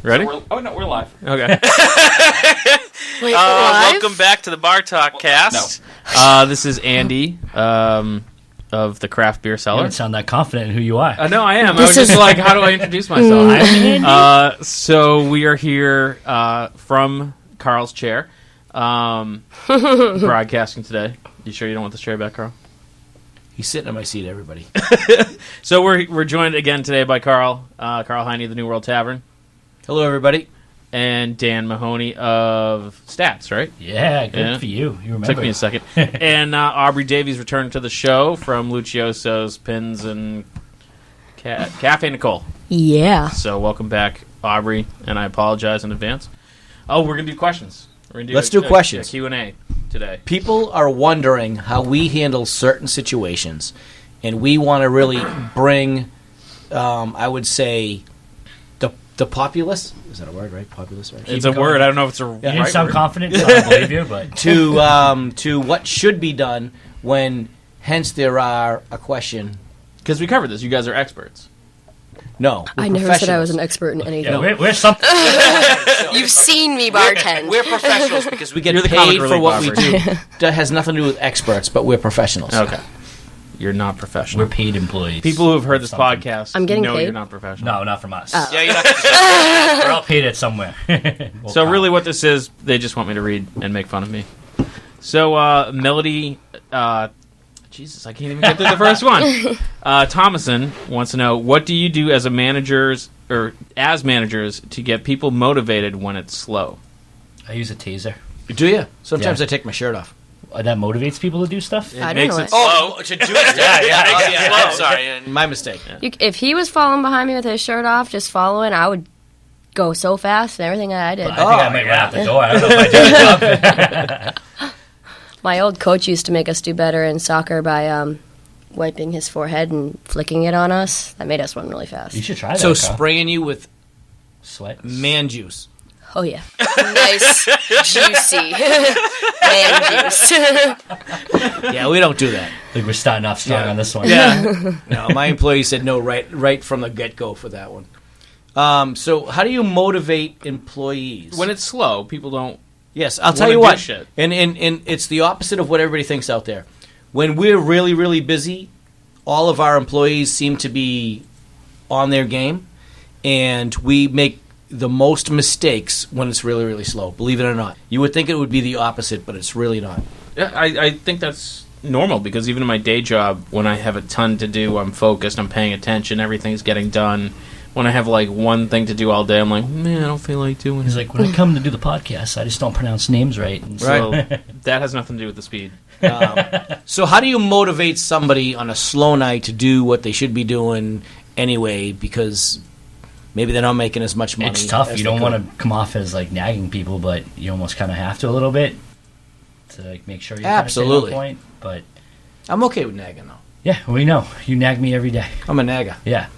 Ready? So we're live. Okay. Wait, live? Welcome back to the Bar Talk cast. No. This is Andy of the Craft Beer You Cellar. don't sound that confident in who you are. No, I am. I was just like, how do I introduce myself? So we are here from Karl's chair, broadcasting today. You sure you don't want this chair back, Karl? He's sitting in my seat, everybody. So we're joined again today by Karl Heine of the New World Tavern, Hello, everybody. and Dan Mahoney of Stats, right? Yeah, good Yeah. for you. You remember. Took me a second. And Aubrey Davy's returned to the show from Lucioso's, Pinz, and Cafe Nicole. Yeah. So welcome back, Aubrey, and I apologize in advance. Oh, we're going to do questions. We're gonna Let's do questions. A Q&A today. People are wondering how we handle certain situations, and we want to really bring, I would say, the populace. Is that a word, right? Populace, right? It's a word. I don't know if it's a You right didn't sound word. confident, so I don't believe you, but to what should be done when, hence, there are a question. Because we covered this. You guys are experts. No, we're I never said I was an professionals. expert in anything. yeah, we're something. You've seen me bartend. We're professionals because we get You're the comic paid for relief, what we Aubrey. do. That has nothing to do with experts, but we're professionals. Okay. You're not professional. We're paid employees. People who have heard this Something. podcast I'm getting know paid? you're not professional. No, not from us. Yeah, you're not. We're all paid it somewhere. We'll So count. really what this is, they just want me to read and make fun of me. So Melody, Jesus, I can't even get through the first one. Thomason wants to know, what do you do as managers to get people motivated when it's slow? I use a taser. Do you? Sometimes Yeah. I take my shirt off. That motivates people to do stuff. It I don't makes know it it. slow. to do it. yeah. Sorry, my mistake. If he was following behind me with his shirt off, just following, I would go so fast and everything that I did. I think I might run out the door. I don't know if I do the job. My old coach used to make us do better in soccer by wiping his forehead and flicking it on us. That made us run really fast. You should try that. So Carl. spraying you with Sweat. man juice. Oh, yeah. Nice, juicy man juice. Yeah, we don't do that. I think we're starting off strong Yeah. on this one. Yeah. No, my employee said no right from the get-go for that one. So how do you motivate employees? When it's slow, people don't... Yes, I'll tell wanna you do what. shit. And it's the opposite of what everybody thinks out there. When we're really, really busy, all of our employees seem to be on their game, and we make the most mistakes when it's really, really slow, believe it or not. You would think it would be the opposite, but it's really not. Yeah, I think that's normal, because even in my day job, when I have a ton to do, I'm focused, I'm paying attention, everything's getting done. When I have like one thing to do all day, I'm like, man, I don't feel like doing He's it. like, when I come to do the podcast, I just don't pronounce names right. And So that has nothing to do with the speed. So how do you motivate somebody on a slow night to do what they should be doing anyway, because maybe they're not making as much money? It's tough. as You they don't could? want to come off as like nagging people, but you almost kind of have to a little bit to like make sure you Absolutely. Kind of stay on point. But I'm okay with nagging, though. yeah, we know you nag me every day. I'm a nagger. Yeah.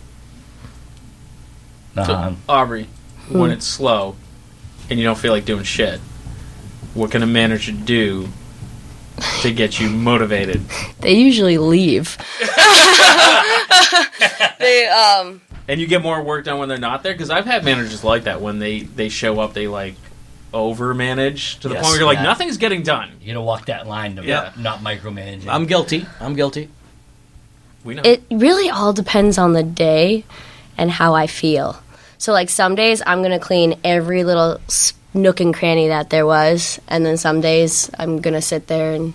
So, Aubrey, when it's slow and you don't feel like doing shit, what can a manager do to get you motivated? They usually leave. And you get more work done when they're not there? Because I've had managers like that. When they show up, they like over-manage to the Yes. point where you're like, Yeah. nothing's getting done. You gotta walk that line to Yeah. not micromanaging. I'm guilty. We know. It really all depends on the day and how I feel. So, like, some days I'm going to clean every little nook and cranny that there was, and then some days I'm going to sit there and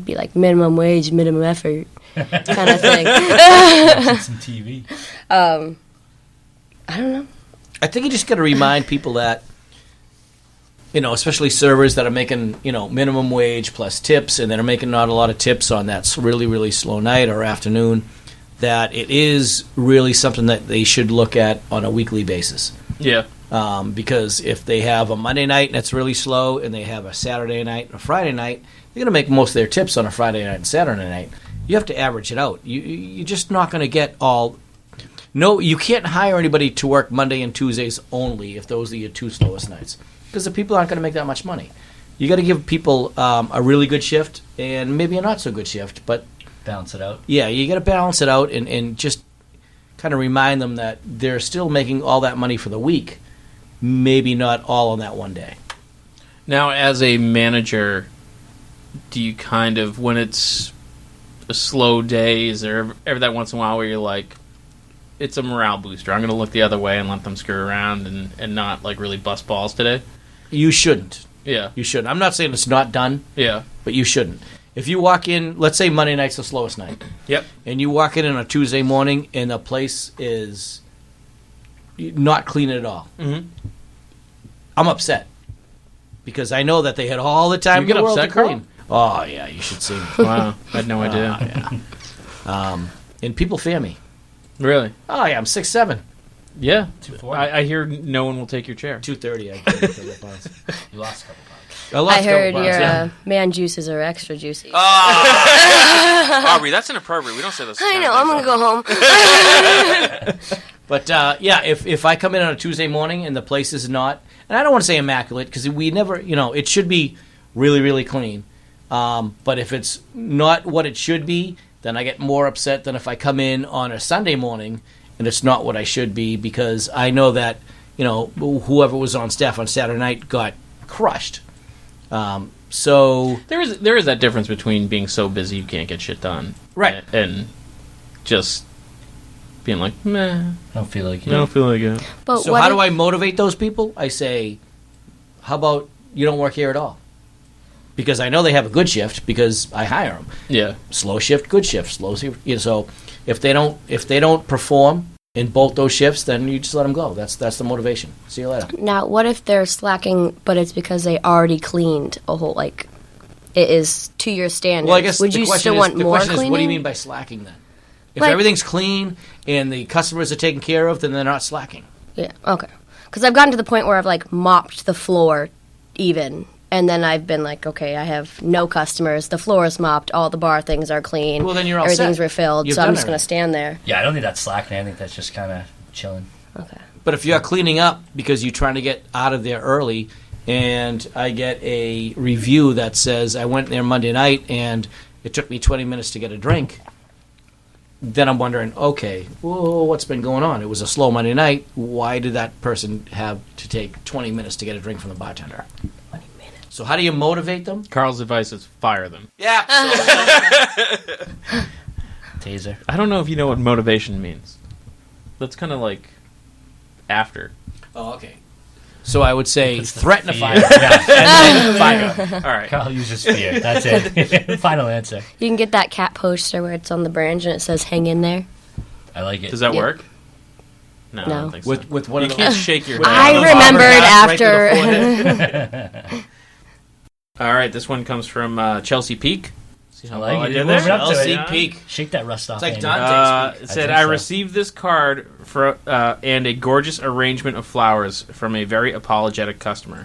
be like, minimum wage, minimum effort kind of thing. Watching some TV. I don't know. I think you just got to remind people that, especially servers that are making, minimum wage plus tips, and then are making not a lot of tips on that really, really slow night or afternoon, that it is really something that they should look at on a weekly basis. Yeah. Because if they have a Monday night and it's really slow, and they have a Saturday night and a Friday night, they're going to make most of their tips on a Friday night and Saturday night. You have to average it out. You're just not going to get all... No, you can't hire anybody to work Monday and Tuesdays only if those are your two slowest nights, because the people aren't going to make that much money. You got to give people a really good shift and maybe a not so good shift, but Balance it out. yeah, you got to balance it out and just kind of remind them that they're still making all that money for the week, maybe not all on that one day. Now, as a manager, do you kind of, when it's a slow day, is there ever that once in a while where you're like, it's a morale booster, I'm going to look the other way and let them screw around and not, like, really bust balls today? You shouldn't. Yeah. You shouldn't. I'm not saying it's not done, Yeah. but you shouldn't. If you walk in, let's say Monday night's the slowest night, Yep. and you walk in on a Tuesday morning and the place is not clean at all, Mm-hmm. I'm upset. Because I know that they had all the time You get in the world upset, to clean. Oh, yeah, you should see me. Wow. I had no idea. Yeah. And people fear me. Really? Oh, yeah, I'm 6'7". Yeah. 240. I hear no one will take your chair. 230, I gained 30 pounds. You lost a couple pounds. lost I a couple heard pounds, your yeah. man juices are extra juicy. Aubrey, that's inappropriate. We don't say this. I know. I'm gonna go home. But, yeah, if I come in on a Tuesday morning and the place is not, and I don't want to say immaculate, because we never, it should be really, really clean. But if it's not what it should be, then I get more upset than if I come in on a Sunday morning and it's not what I should be, because I know that, whoever was on staff on Saturday night got crushed. So There is that difference between being so busy you can't get shit done, Right. and just being like, meh, I don't feel like I don't feel like it. But So what how if- do I motivate those people? I say, how about you don't work here at all? Because I know they have a good shift because I hire them. Yeah. Slow shift, good shift, slow shift. So if they don't perform in both those shifts, then you just let them go. That's the motivation. See you later. Now, what if they're slacking, but it's because they already cleaned a whole, like, it is to your standards? Well, I guess Would the you question still is, want the more question cleaning? is, what do you mean by slacking then? If Like- everything's clean and the customers are taken care of, then they're not slacking. Yeah, okay. Because I've gotten to the point where I've, like, mopped the floor even, and then I've been like, okay, I have no customers, the floor is mopped, all the bar things are clean, Well, then you're all everything's set. refilled, You've so I'm done just going to everything. stand there. Yeah, I don't think that's slacking. I think that's just kind of chilling. Okay. But if you're cleaning up because you're trying to get out of there early, and I get a review that says I went there Monday night and it took me 20 minutes to get a drink, then I'm wondering, okay, whoa, what's been going on? It was a slow Monday night. Why did that person have to take 20 minutes to get a drink from the bartender? 20 minutes. So how do you motivate them? Carl's advice is fire them. Yeah. Taser. I don't know if you know what motivation means. That's kind of like after. Oh, okay. So I would say It's the threaten to fear. fire. Yeah. And then fire. All right. Carl uses fear. That's it. Final answer. You can get that cat poster where it's on the branch and it says "Hang in there." I like it. Does that Yeah. work? No, I No. don't think so. With one You of the can't shake your with head. I one of those remembered bobber hats after- right to the forehead. All right, this one comes from Chelsea Peak. See how I like well I it. did Warming there? up to it, Chelsea yeah. Peak. Shake that rust off. It's like Andy. Dante's It Peak. said, I think I so. received this card for and a gorgeous arrangement of flowers from a very apologetic customer.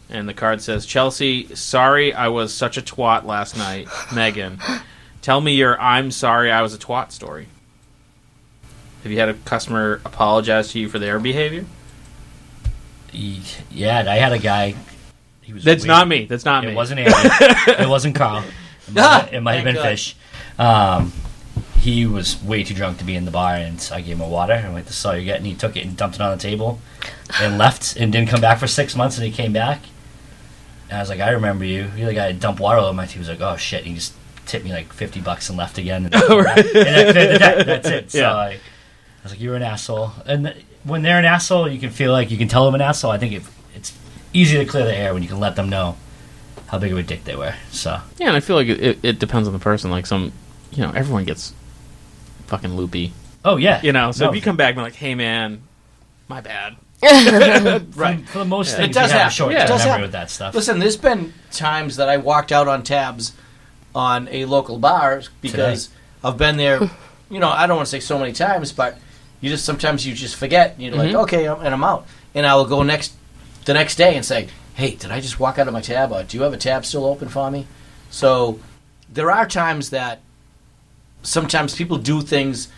And the card says, Chelsea, sorry I was such a twat last night. Megan, tell me your I'm sorry I was a twat story. Have you had a customer apologize to you for their behavior? Yeah, I had a guy. He was That's way- not me. That's not me. It wasn't Andy. It wasn't Carl. It might have Thank been God. Fish. He was way too drunk to be in the bar, and I gave him a water. And I'm like, "This is all you're getting." He took it and dumped it on the table, and left, and didn't come back for 6 months. And he came back, and I was like, "I remember you. You're the guy that dumped water all over my teeth." He was like, "Oh shit!" And he just tipped me like $50 and left again. And, that's it. So Yeah. I was like, "You're an asshole." And when they're an asshole, you can feel like you can tell them an asshole. I think it's easy to clear the air when you can let them know how big of a dick they were. So Yeah, and I feel like it depends on the person. Like everyone gets fucking loopy. oh yeah, So No. if you come back and be like, hey man, my bad. Right. For the most Yeah. things, It does you have a happen. short Yeah, it does memory happen. with that stuff. Listen, there's been times that I walked out on tabs on a local bar because I've been there, I don't want to say so many times, but sometimes you just forget. You're like, okay, I'm out. And I will go the next day and say, hey, did I just walk out of my tab? Or do you have a tab still open for me? So there are times that sometimes people do things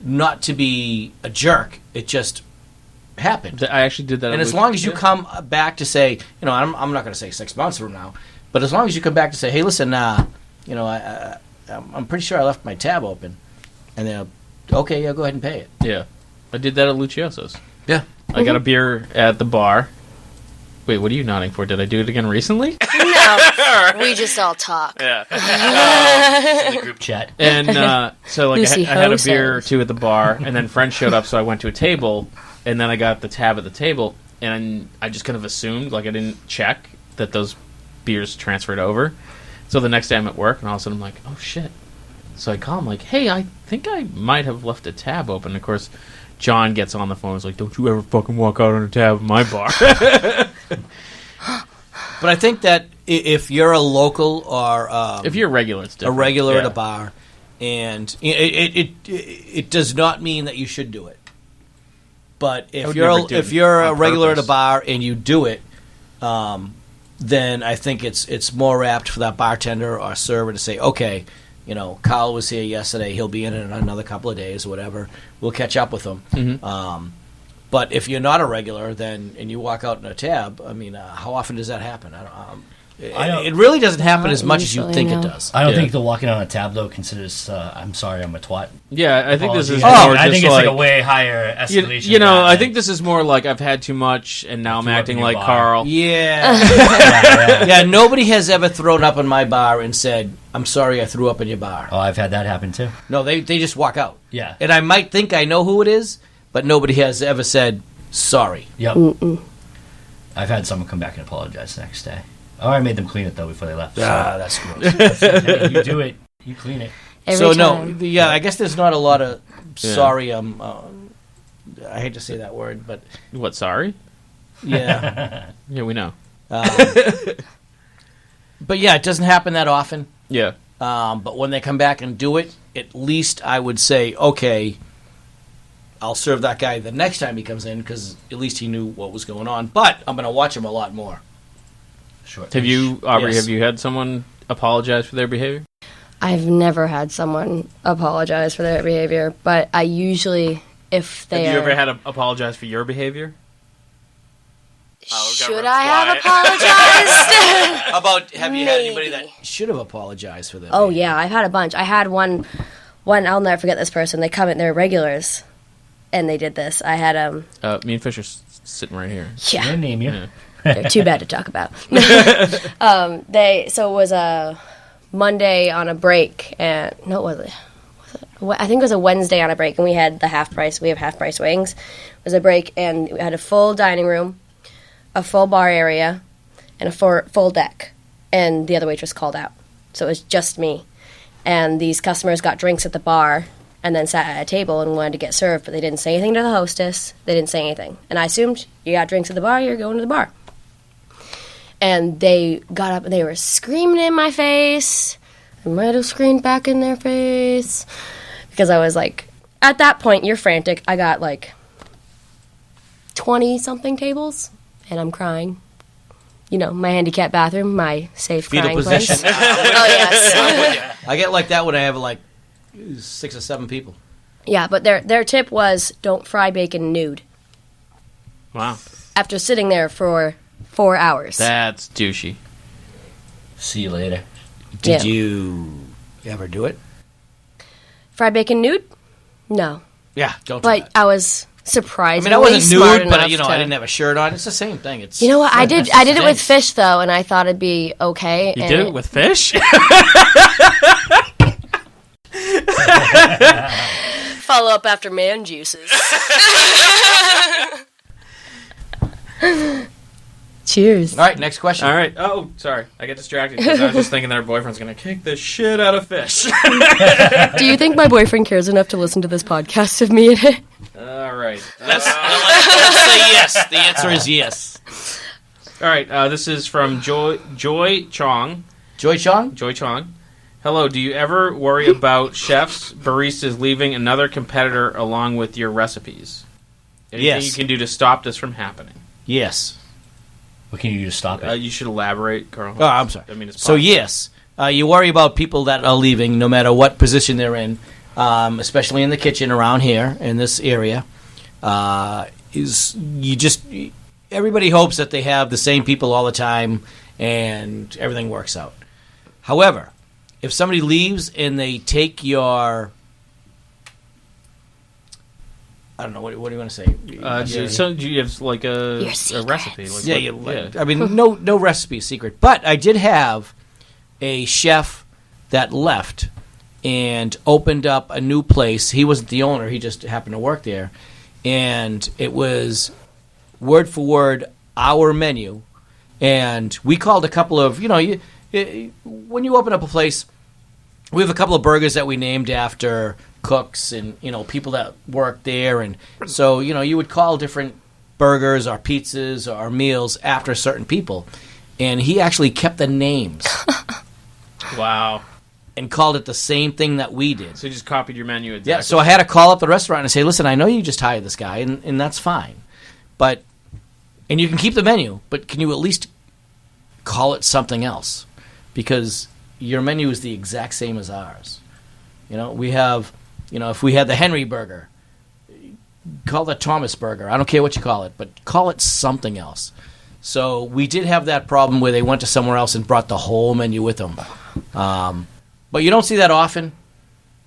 not to be a jerk. It just happened. I actually did that. And as long as you come back to say, I'm not going to say 6 months from now, but as long as you come back to say, hey, listen, I'm pretty sure I left my tab open, and they'll, okay, yeah, go ahead and pay it. Yeah. I did that at Lucioso's. Yeah. I got a beer at the bar. Wait, what are you nodding for? Did I do it again recently? No, we just all talk. Yeah. In the group chat. And so like I had a beer or says. two at the bar, and then friends showed up, so I went to a table, and then I got the tab at the table, and I just kind of assumed, like I didn't check that those beers transferred over. So the next day I'm at work, and all of a sudden I'm like, oh shit. So I call him like, hey, I think I might have left a tab open. Of course, John gets on the phone and is like, don't you ever fucking walk out on a tab at my bar. But I think that if you're a local or if you're a regular, it's a different. regular at Yeah. a bar, and it does not mean that you should do it. But I if would you're never do if it you're a on regular at a purpose. bar and you do it, then I think it's more apt for that bartender or server to say, okay, Karl was here yesterday. He'll be in another couple of days or whatever. We'll catch up with him. Mm-hmm. But if you're not a regular, and you walk out in a tab, I mean, how often does that happen? It really doesn't happen as much as you usually, think it no. does. I don't Yeah. think the walking on a tab though considers. I'm sorry, I'm a twat. Yeah, I think this is Apology. more I just think it's like a way higher escalation. you know, than that. I think this is more like I've had too much, and now I'm Threw up acting in your like bar. Karl. Yeah. Yeah. Yeah, nobody has ever thrown up in my bar and said, I'm sorry I threw up in your bar. Oh, I've had that happen too. No, they just walk out. Yeah. And I might think I know who it is, but nobody has ever said sorry. Yep. I've had someone come back and apologize the next day. Oh, I made them clean it though before they left. That's gross. Hey, you do it. You clean it. Every No, time. yeah, I guess there's not a lot of sorry. I hate to say that word, but What? Sorry? yeah. Yeah, we know. But yeah, it doesn't happen that often. Yeah. But when they come back and do it, at least I would say, okay, I'll serve that guy the next time he comes in because at least he knew what was going on. But I'm going to watch him a lot more. Short. Have you, Aubrey? Yes. Have you had someone apologize for their behavior? I've never had someone apologize for their behavior, but I usually, if they Have you are, ever had to apologize for your behavior? should I have apologized? Have you had anybody Maybe. that should have apologized for them? Oh yeah, I've had a bunch. I had one. I'll never forget this person. They come in, they're regulars, and they did this. I had Me and Fisher's sitting right here. I'm gonna yeah, name you. Yeah. they're too bad to talk about. So it was a Monday on a break, and no, was it? I think it was a Wednesday on a break, and we had the half price. We have half price wings. It was a break, and we had a full dining room, a full bar area, and a full deck. And the other waitress called out, so it was just me. And these customers got drinks at the bar, and then sat at a table and wanted to get served, but they didn't say anything to the hostess. They didn't say anything, and I assumed you got drinks at the bar, you're going to the bar. And they got up and they were screaming in my face. I might have screamed back in their face. Because I was like, at that point, you're frantic. I got like 20-something tables, and I'm crying. You know, my handicap bathroom, my safe Fetal crying position. place. Oh, yes. I get like that when I have like 6 or 7 people. Yeah, but their tip was don't fry bacon nude. Wow. After sitting there for 4 hours. That's douchey. See you later. Did Yeah. you ever do it? Fried bacon nude? No. Yeah, don't do But that. I was I surprisingly mean, I wasn't smart nude, but enough I to- didn't have a shirt on. It's the same thing. It's You know what? I did it with Stinks. fish though, and I thought it'd be okay. You and did it with fish? follow up after man juices. Cheers. All right, next question. All right. Oh, sorry. I get distracted because I was just thinking that her boyfriend's going to kick the shit out of fish. Do you think my boyfriend cares enough to listen to this podcast of me in it? All right. Let's say yes. The answer is yes. All right. This is from Joy Chong. Joy Chong? Joy Chong. Hello. Do you ever worry about chefs, baristas leaving another competitor along with your recipes? Anything Yes. you can do to stop this from happening? Yes. What can you do to stop it? You should elaborate, Karl. Oh, I'm sorry. I mean, it's So possible. yes, you worry about people that are leaving, no matter what position they're in, especially in the kitchen around here in this area. Everybody hopes that they have the same people all the time and everything works out. However, if somebody leaves and they take your I don't know. What do you want to say? So do you have like a secrets. recipe? Like Yeah, I mean, no recipe is secret. But I did have a chef that left and opened up a new place. He wasn't the owner. He just happened to work there. And it was word for word our menu. And we called a couple of, when you open up a place, we have a couple of burgers that we named after cooks and, people that work there. And so, you would call different burgers or pizzas or meals after certain people. And he actually kept the names. Wow. And called it the same thing that we did. So you just copied your menu exactly. Yeah, so I had to call up the restaurant and say, listen, I know you just hired this guy, and that's fine. And you can keep the menu, but can you at least call it something else? Because your menu is the exact same as ours. We have, if we had the Henry burger, call it Thomas burger. I don't care what you call it, but call it something else. So we did have that problem where they went to somewhere else and brought the whole menu with them. But you don't see that often.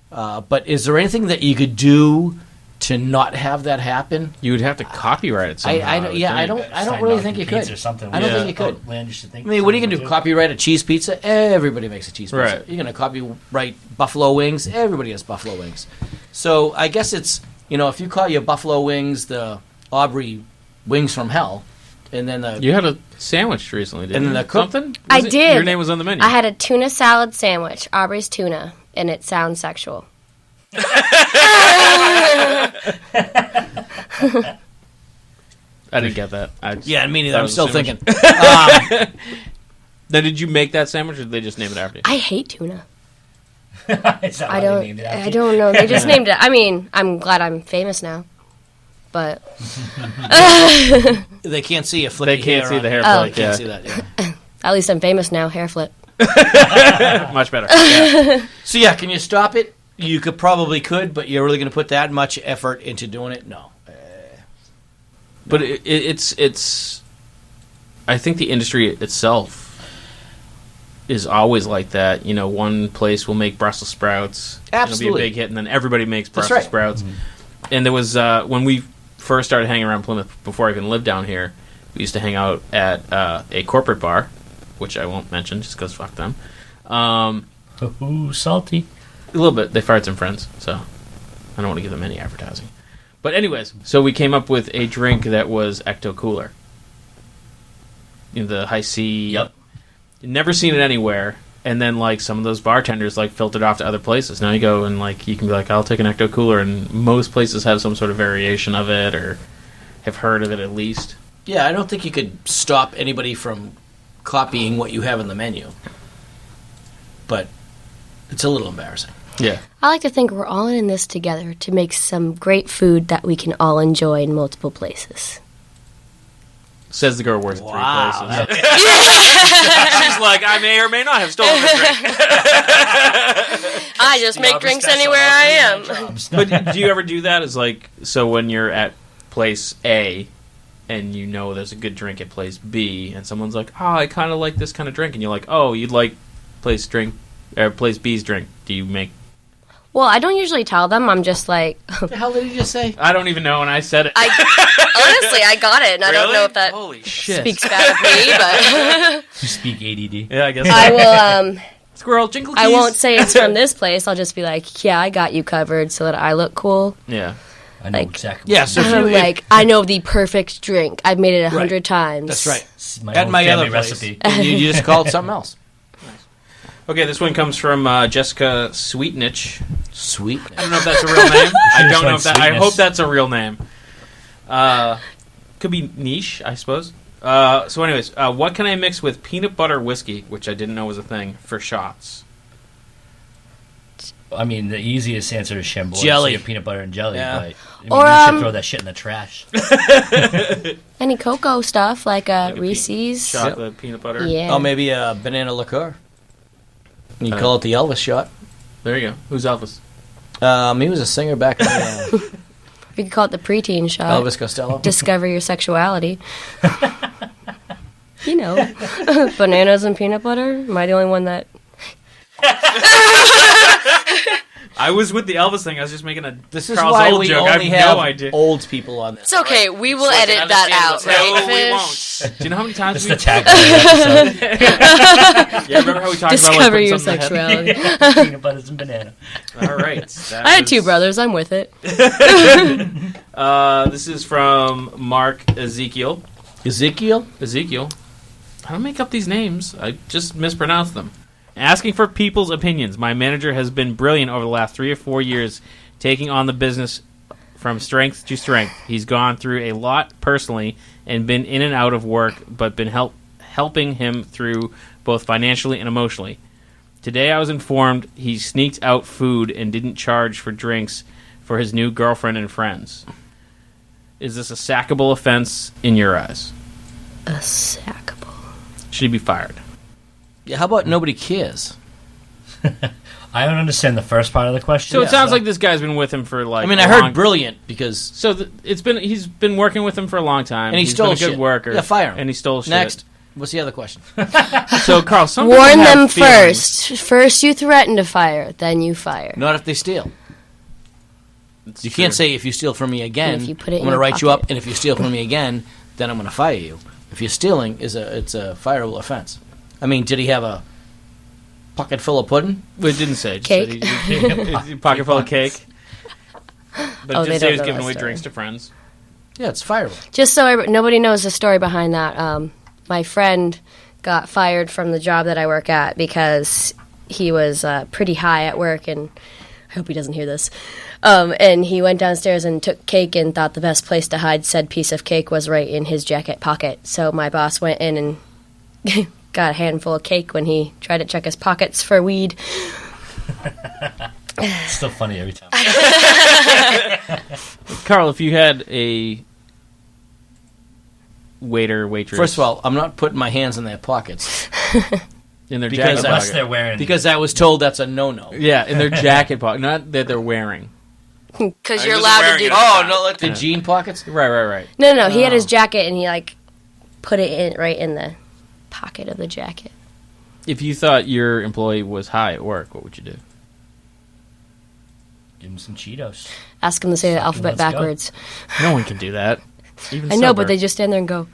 But is there anything that you could do to not have that happen? You would have to copyright it somehow. I don't really think you could. Or something. I don't think you could. Outlandish to think I mean, what are you going to do? Copyright a cheese pizza? Everybody makes a cheese pizza. Right. You're going to copyright buffalo wings? Everybody has buffalo wings. So I guess it's, if you call your buffalo wings the Aubrey wings from hell, and then you had a sandwich recently, didn't you? And then the cook- something? I did. Your name was on the menu. I had a tuna salad sandwich, Aubrey's tuna, and it sounds sexual. I didn't get that. Yeah, me neither. I'm still thinking. Then did you make that sandwich, or did they just name it after you? I hate tuna. Is that why they named it after I you? don't know. They just named it. I mean, I'm glad I'm famous now, but They can't see a flicky They can't see on the it. hair Oh. flake. They can't Yeah. see that, yeah. at least I'm famous now. Hair flip. Much better. Yeah. So, yeah, can you stop it? You probably could, but you're really going to put that much effort into doing it? No. But it's. I think the industry itself is always like that. One place will make Brussels sprouts. Absolutely. It'll be a big hit, and then everybody makes That's Brussels right. sprouts. Mm-hmm. And there was when we first started hanging around Plymouth, before I even lived down here, we used to hang out at a corporate bar, which I won't mention just because fuck them. Ooh, salty. A little bit. They fired some friends, so I don't want to give them any advertising. But anyways, so we came up with a drink that was Ecto Cooler. The high C. Yep. Never seen it anywhere. And then some of those bartenders filtered off to other places. Now you go and you can be like, I'll take an Ecto Cooler, and most places have some sort of variation of it or have heard of it at least. Yeah, I don't think you could stop anybody from copying what you have in the menu. But it's a little embarrassing. Yeah. I like to think we're all in this together to make some great food that we can all enjoy in multiple places. Says the girl who works at Wow. 3 places. She's like, I may or may not have stolen the drink. I just make drinks anywhere I am. But do you ever do that? So when you're at place A and there's a good drink at place B, and someone's like, oh, I kind of like this kind of drink, and you're like, oh, you'd like place B's drink. Do you make... Well, I don't usually tell them. I'm just like... What the hell did he just say? I don't even know when I said it. Honestly, I got it, and I don't Really? know if that Holy shit. speaks bad of me, but You speak ADD. Yeah, I guess so. I will... Squirrel, jingle keys. I won't say it's from this place. I'll just be like, yeah, I got you covered so that I look cool. Yeah. I know Like- exactly. Yeah, what so you if I'm you- like, I know the perfect drink. I've made it 100 Right. times. That's right. It's my At own my family other place. recipe. And you just call it something else. Okay, this one comes from Jessica Sweetnich. Sweet. I don't know if that's a real name. I don't know if that... I Sweetness. hope that's a real name. Could be niche, I suppose. So anyways, what can I mix with peanut butter whiskey, which I didn't know was a thing, for shots? I mean, the easiest answer is Chambord. Jelly. So you have peanut butter and jelly. Yeah. But, I mean, Or, you should throw that shit in the trash. Any cocoa stuff, like Reese's. Chocolate, peanut butter. Yeah. Oh, maybe a banana liqueur. You call it the Elvis shot. There you go. Who's Elvis? He was a singer back in the We could call it the preteen shot. Elvis Costello. Discover your sexuality. Bananas and peanut butter. Am I the only one that... I was with the Elvis thing. I was just making a This is Carl's why old we joke. I only have have no idea. old people on this. It's okay. We will So I can edit that understand out, what's right, No, we Fish? won't. Do you know how many times It's we... the tagline of the episode. Yeah, remember how we talked Discover about like, your putting something in the head? sexuality. Peanut butters and banana. All right. That I had was- 2 brothers. I'm with it. This is from Mark Ezekiel. Ezekiel? I don't make up these names. I just mispronounce them. Asking for people's opinions. My manager has been brilliant over the last 3 or 4 years, taking on the business from strength to strength. He's gone through a lot personally and been in and out of work, but been helping him through both financially and emotionally. Today I was informed he sneaked out food and didn't charge for drinks for his new girlfriend and friends. Is this a sackable offense in your eyes? A sackable. Should he be fired? Yeah, how about nobody cares? I don't understand the first part of the question. So it sounds like this guy's been with him for like. I mean, I a heard long- brilliant because... So he's been working with him for a long time, And he he's stole been a good shit. worker. Yeah, fire him. And he stole shit. Next. What's the other question? So Carl, some people Warn have them feelings. first. First you threaten to fire, then you fire. Not if they steal. It's You true. can't say, if you steal from me again, And if you put it I'm in going to your write you up, pocket. and if you steal from me again, then I'm going to fire you. If you're stealing, it's a fireable offense. I mean, did he have a pocket full of pudding? Well, it didn't say. It just Cake. said he pocket full of cake. But Oh, it they just said he don't was know giving that away story. drinks to friends. Yeah, it's fireable. Just so nobody knows the story behind that, my friend got fired from the job that I work at because he was pretty high at work, and I hope he doesn't hear this. And he went downstairs and took cake and thought the best place to hide said piece of cake was right in his jacket pocket. So my boss went in and got a handful of cake when he tried to check his pockets for weed. It's still funny every time. Carl, if you had a waiter, waitress, First of all, I'm not putting my hands in their pockets in their because jacket Unless pocket, they're wearing... because I was told that's a no-no. yeah, in their jacket pocket, not that they're wearing. Because He you're wasn't allowed to wearing do it. that. Oh, no, like the jean pockets? Right. No, he had his jacket and he put it in right in the pocket of the jacket. If you thought your employee was high at work, what would you do? Give them some Cheetos. Ask him to say the Fucking alphabet let's go. backwards. No one can do that. Even I know, sober. but they just stand there and go,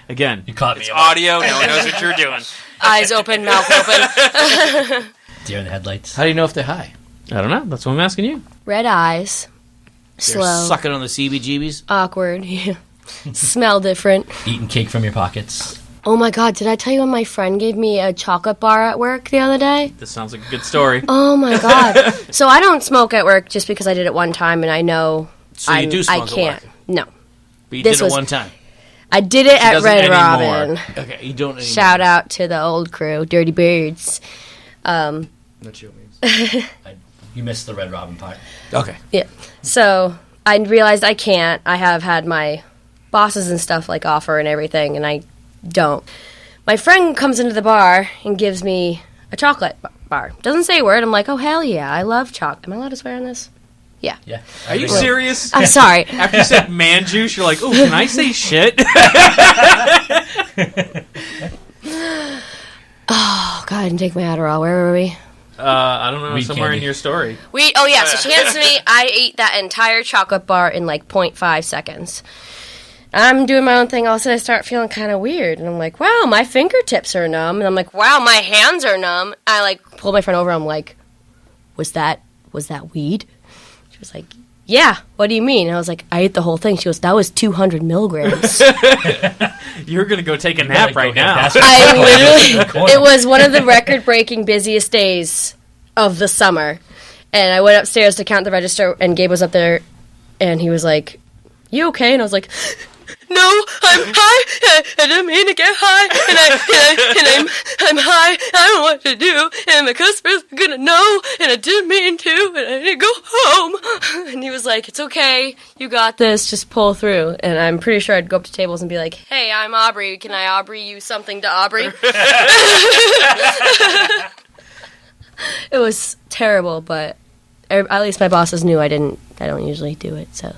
Again, You caught me. It's audio. No one knows what you're doing. eyes open, mouth open. Deer in the headlights. How do you know if they're high? I don't know. That's what I'm asking you. Red eyes. They're Slow. sucking on the CBGBs? Awkward. Yeah. Smell different. Eating cake from your pockets. Oh my god, did I tell you when my friend gave me a chocolate bar at work the other day? This sounds like a good story. Oh my god. So I don't smoke at work just because I did it one time and I know So you do smoke I can't. at work? No. But you This did it was- one time. I did it at doesn't Red anymore. Robin. Okay, you don't anymore. Shout out to the old crew, Dirty Birds. Not sure what it means. You missed the Red Robin part. Okay. Yeah. So I realized I can't. I have had my bosses and stuff offer and everything, and I don't. My friend comes into the bar and gives me a chocolate bar. Doesn't say a word. I'm like, oh, hell yeah. I love chocolate. Am I allowed to swear on this? Yeah. Yeah. Are you serious? I'm sorry. After you said man juice, you're like, oh, can I say shit? Oh, God, I didn't take my Adderall. Where were we? I don't know. Weed Somewhere in candy. your story. Oh, yeah. So she hands me, I ate that entire chocolate bar in 0.5 seconds. I'm doing my own thing. All of a sudden, I start feeling kind of weird. And I'm like, wow, my fingertips are numb. And I'm like, wow, my hands are numb. I pull my friend over. I'm like, was that weed? She was like, yeah. What do you mean? And I was like, I ate the whole thing. She goes, that was 200 milligrams. You're gonna go take a Better nap go right get now. past I the literally, corner. it was one of the record-breaking busiest days of the summer. And I went upstairs to count the register, and Gabe was up there, and he was like, you okay? And I was like, no, I'm high. I didn't mean to get high, and I'm high. I don't know what to do, and the customer's gonna know, and I didn't mean to, and I need to go home. And he was like, it's okay, you got this, just pull through. And I'm pretty sure I'd go up to tables and be like, hey, I'm Aubrey. Can I Aubrey you something to Aubrey? It was terrible, but at least my bosses knew I don't usually do it, so.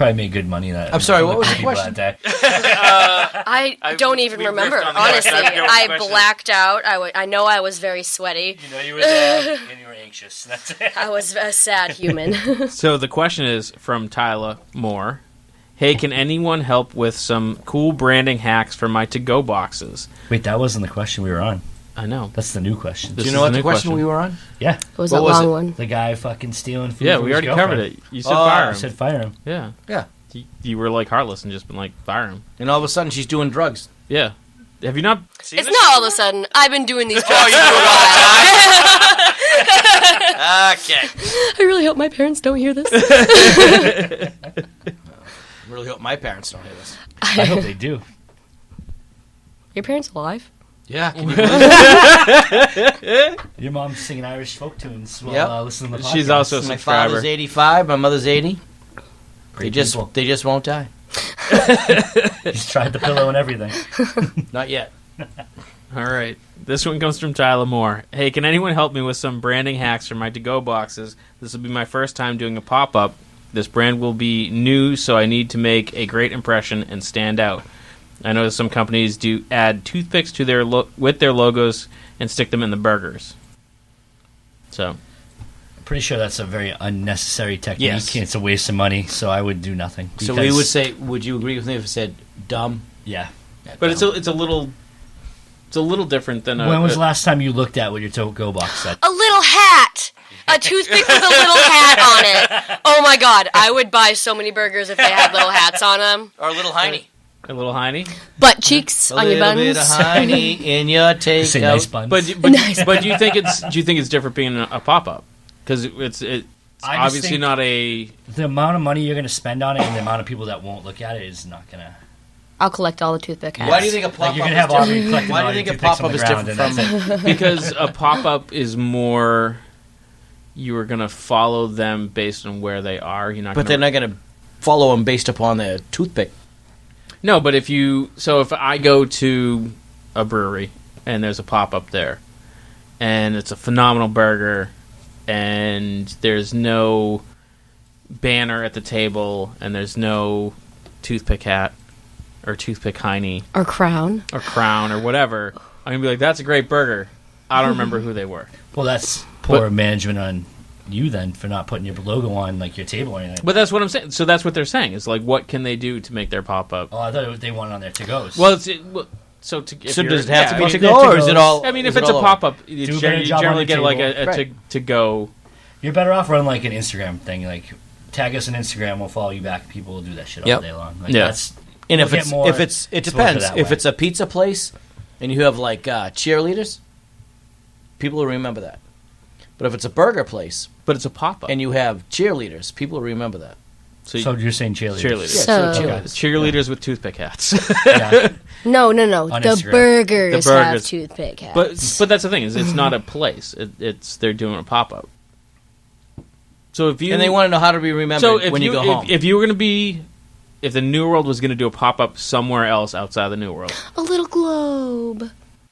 probably made good money. That I'm sorry, what was the people question? that day. I don't even we remember, riffed on the honestly. question. I Question. blacked out. I know I was very sweaty. You know, you were there and you were anxious. That's it. I was a sad human. So the question is from Tyler Moore. Hey, can anyone help with some cool branding hacks for my to-go boxes? Wait, that wasn't the question we were on. I know. That's the new question. This Do you is know what the the new question we were on? Yeah, It was What a was long it? one. the guy fucking stealing food. Yeah, from we his already covered girlfriend. it. You said Oh, fire I him. said fire him. Yeah. Yeah. You were like heartless and just been like, fire him. And all of a sudden, she's doing drugs. Yeah. Have you not? It's not all of a sudden. I've been doing these jobs Oh, you for do a it while. Okay. I really hope my parents don't hear this. I really hope my parents don't hear this. I hope they do. Your parents alive? Yeah. Can you Your mom's singing Irish folk tunes while Yep. listening to the podcast. She's also a My subscriber. father's 85. My mother's 80. Great They people. just won't die. He's tried the pillow and everything. Not yet. All right. This one comes from Tyler Moore. Hey, can anyone help me with some branding hacks for my to-go boxes? This will be my first time doing a pop-up. This brand will be new, so I need to make a great impression and stand out. I know some companies do add toothpicks to their with their logos and stick them in the burgers. So, Pretty sure that's a very unnecessary technique. Yes. It's a waste of money, so I would do nothing. So we because- would say, would you agree with me if it said dumb? yeah. but it's a little different than When was the last time you looked at what your to-go box said? A little hat! A toothpick with a little hat on it. Oh my god, I would buy so many burgers if they had little hats on them. Or a little hiney. a little hiney. Butt cheeks A on your little buns. bit of hiney in your takeout. Say nice buns. But do you think it's different being a pop-up? Because it's I just obviously think- not a. the amount of money you're going to spend on it and the amount of people that won't look at it is not going to... I'll collect all the toothpick hats. Why do you think a Like, pop-up you're going is to have Aubrey different? collecting Why do all you your think a toothpicks on pop-up the is ground different and that's from... it. Because a pop-up is more, you are going to follow them based on where they are. You're not. But they're gonna, not going to follow them based upon their toothpick. No, but if I go to a brewery and there's a pop-up there, and it's a phenomenal burger, and there's no banner at the table, and there's no toothpick hat or toothpick hiney Or crown. or crown or whatever, I'm gonna be like, that's a great burger. I don't remember who they were. Well, that's poor management on you then for not putting your logo on like your table or anything. But that's what I'm saying. So that's what they're saying. Is like, what can they do to make their pop up? Oh, I thought they wanted on their to-goes. Well, so So does it have to be well, to go, or is it all? I mean, is if it it's a all pop up, Do you a better job on generally the get like table. a Right. to go. You're better off running like an Instagram thing. Like, tag us on Instagram, we'll follow you back. People will do that shit all Yep. day long. Like, Yeah. that's And We'll get more if it's it exposure depends. that If way. it's a pizza place and you have like cheerleaders, people will remember that. But if it's a burger place But it's a pop up. and you have cheerleaders, people will remember that. So, So you're saying cheerleaders? cheerleaders. So- cheerleaders. Cheerleaders with toothpick hats. Yeah. No. On The Instagram. burgers The have burgers. toothpick hats. but that's the thing, is it's not a place. It's they're doing a pop up. So if you And they want to know how to be remembered when you go home. if you were going to be, if the New World was going to do a pop up somewhere else outside the New World, A little globe.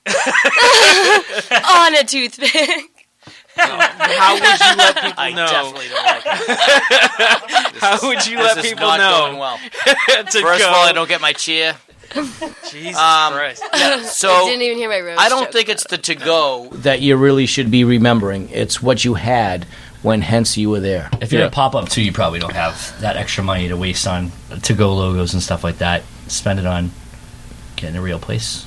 On a toothpick. how would you let people know? don't like it. How would you let people know well. to First go? of all, I don't get my cheer. Jesus Christ. I So didn't even hear my roast I don't joke. think it's the to-go that you really should be remembering. It's what you had when hence you were there. If you're Yeah. a pop-up too, you probably don't have that extra money to waste on to-go logos and stuff like that. Spend it on getting a real place.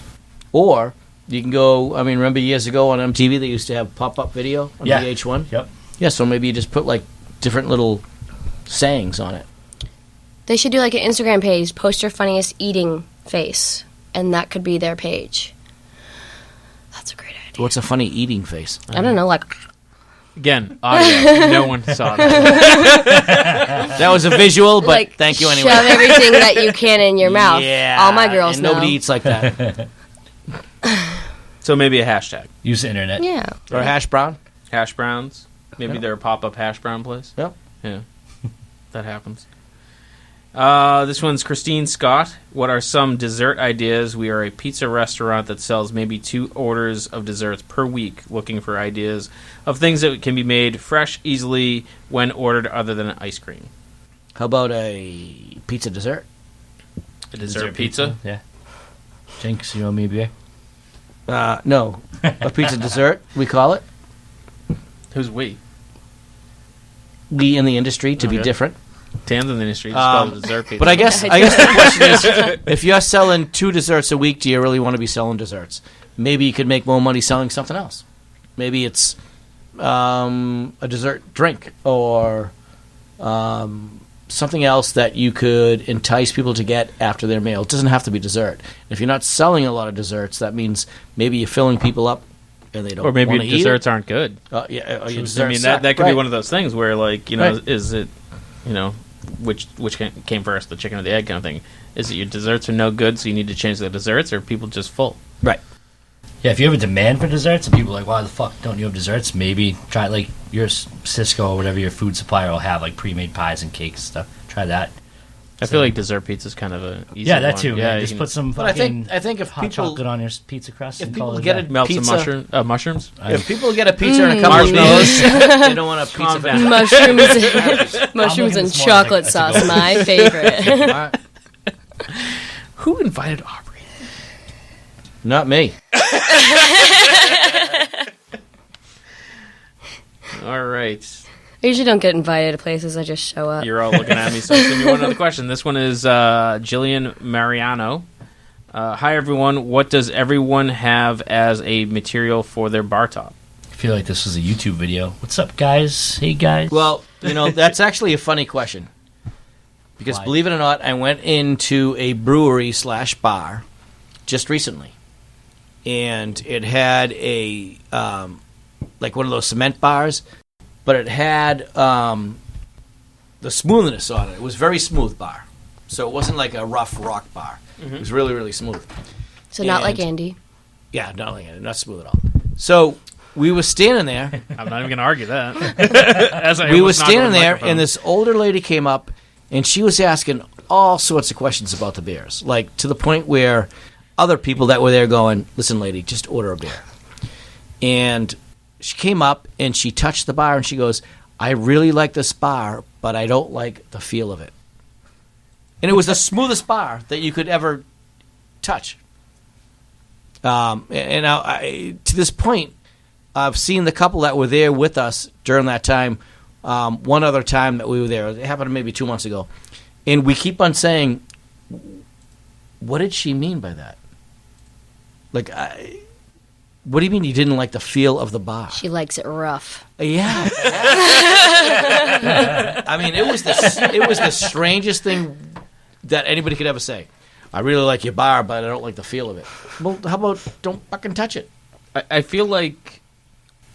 Or you can go, I mean, remember years ago on MTV they used to have pop-up video on Yeah. VH1? Yep. Yeah, so maybe you just put like different little sayings on it. They should do like an Instagram page, post your funniest eating face, and that could be their page. That's a great idea. What's a funny eating face? I don't know, like Again, audio. No one saw that. That was a visual, but like thank you anyway. shove everything that you can in your mouth. Yeah, All my girls and know. nobody eats like that. So maybe a hashtag. Use the internet. Yeah. Or hash brown. Hash browns. Maybe they're a pop up hash brown place. Yep. Yeah. That happens. This one's Christine Scott. What are some dessert ideas? We are a pizza restaurant that sells maybe 2 orders of desserts per week, looking for ideas of things that can be made fresh, easily, when ordered, other than ice cream. How about a pizza dessert? A dessert pizza? Yeah. Jinx, you owe me a beer? No. A pizza dessert, we call it. Who's we? We in the industry, to be Okay. different. Dan's in the industry. Just call it a dessert pizza. But I guess the question is, if you're selling 2 desserts a week, do you really want to be selling desserts? Maybe you could make more money selling something else. Maybe it's a dessert drink or something else that you could entice people to get after their meal. It doesn't have to be dessert. If you're not selling a lot of desserts, that means maybe you're filling people up and they don't or maybe want your to eat desserts aren't good. your I desserts mean, suck. that could Right. be one of those things where, like, you know, Right. is it, you know, which came first, the chicken or the egg kind of thing? Is it your desserts are no good, so you need to change the desserts, or are people just full? Right. Yeah, if you have a demand for desserts and people are like, why the fuck don't you have desserts? Maybe try, like, your Cisco or whatever your food supplier will have, like, pre-made pies and cakes and stuff. Try that. I feel like dessert pizza is kind of a easy Yeah, that one. too. Yeah, Man. you Just can put some But fucking I think if hot people chocolate on your pizza crust if and people call it get a day. it- melt pizza- some mushrooms. if people get a pizza and a couple of Marshmallows. those, they don't want a pizza. Calm down. Mushrooms and this more chocolate like a sauce, to-go. my favorite. Who invited Aubrey? Not me. All right. I usually don't get invited to places. I just show up. You're all looking at me, so I'll send you one other question. This one is Jillian Mariano. Hi, everyone. What does everyone have as a material for their bar top? I feel like this was a YouTube video. What's up, guys? Hey, guys. Well, you know, that's actually a funny question. Because Why? believe it or not, I went into a brewery/bar just recently. And it had a, like one of those cement bars, but it had the smoothness on it. It was very smooth bar. So it wasn't like a rough rock bar. It was really, really smooth. So not like And- Andy. Yeah, not smooth at all. So we were standing there. I'm not even going to argue that. As I We were almost knocked over standing the there, microphone. and this older lady came up, and she was asking all sorts of questions about the beers, like to the point where other people that were there going, "Listen, lady, just order a beer." And she came up and she touched the bar, and she goes, "I really like this bar, but I don't like the feel of it." And it was the smoothest bar that you could ever touch. And I, to this point, I've seen the couple that were there with us during that time. One other time that we were there, it happened maybe 2 months ago, and we keep on saying, "What did she mean by that? Like, what do you mean you didn't like the feel of the bar?" She likes it rough. Yeah. I mean, it was the strangest thing that anybody could ever say. "I really like your bar, but I don't like the feel of it." Well, how about don't fucking touch it? I feel like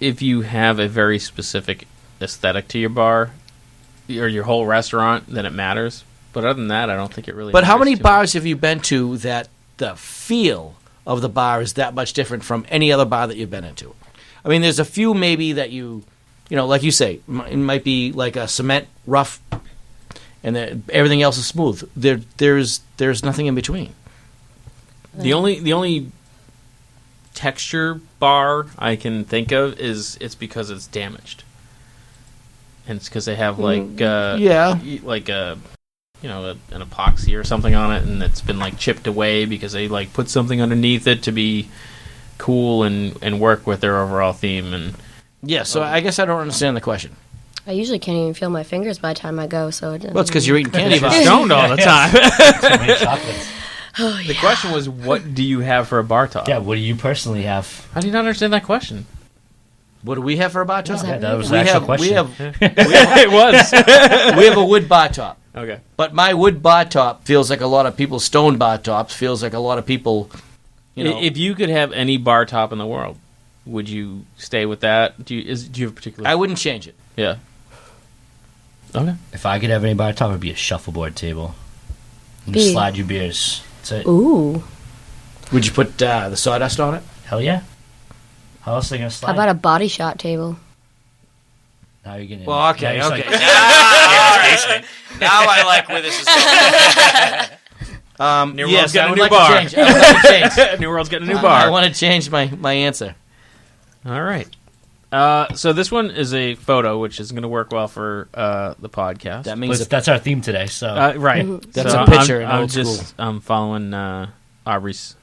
if you have a very specific aesthetic to your bar or your whole restaurant, then it matters. But other than that, I don't think it really But how matters many too bars have you been to that the feel of the bar is that much different from any other bar that you've been into? I mean, there's a few maybe that you know, like you say, it might be like a cement rough, and everything else is smooth. There's nothing in between. The only texture bar I can think of is it's because it's damaged, and it's because they have like yeah. like a an epoxy or something on it, and it's been like chipped away because they like put something underneath it to be cool and work with their overall theme. And Yeah, so I guess I don't understand the question. I usually can't even feel my fingers by the time I go, so it doesn't. Well, it's because you're eating candy you're bars. stoned all the time. Too many chocolates. The question was, what do you have for a bar top? Yeah, what do you personally have? How do you not understand that question? What do we have for a bar top? that Yeah, that was We the actual have, question. It was. we have a wood bar top. Okay. But my wood bar top feels like a lot of people's stone bar tops. Feels like a lot of people, you know. If you could have any bar top in the world, would you stay with that? Do you have a particular? I wouldn't change it. Yeah. Okay. If I could have any bar top, it would be a shuffleboard table. You Be- just slide your beers. That's it. Ooh. Would you put the sawdust on it? Hell yeah. How else are they going to slide? How about a body shot table? Now you're getting. Well, okay, now you're okay. like- Now I like where this is going. New Yes, World's got I a would new like bar. to change. I would like to change. New World's getting a new I bar. want to change my answer. All right. So this one is a photo, which is going to work well for the podcast. That means But that's our theme today. So right. That's So a picture in I'm old just school. following Aubrey's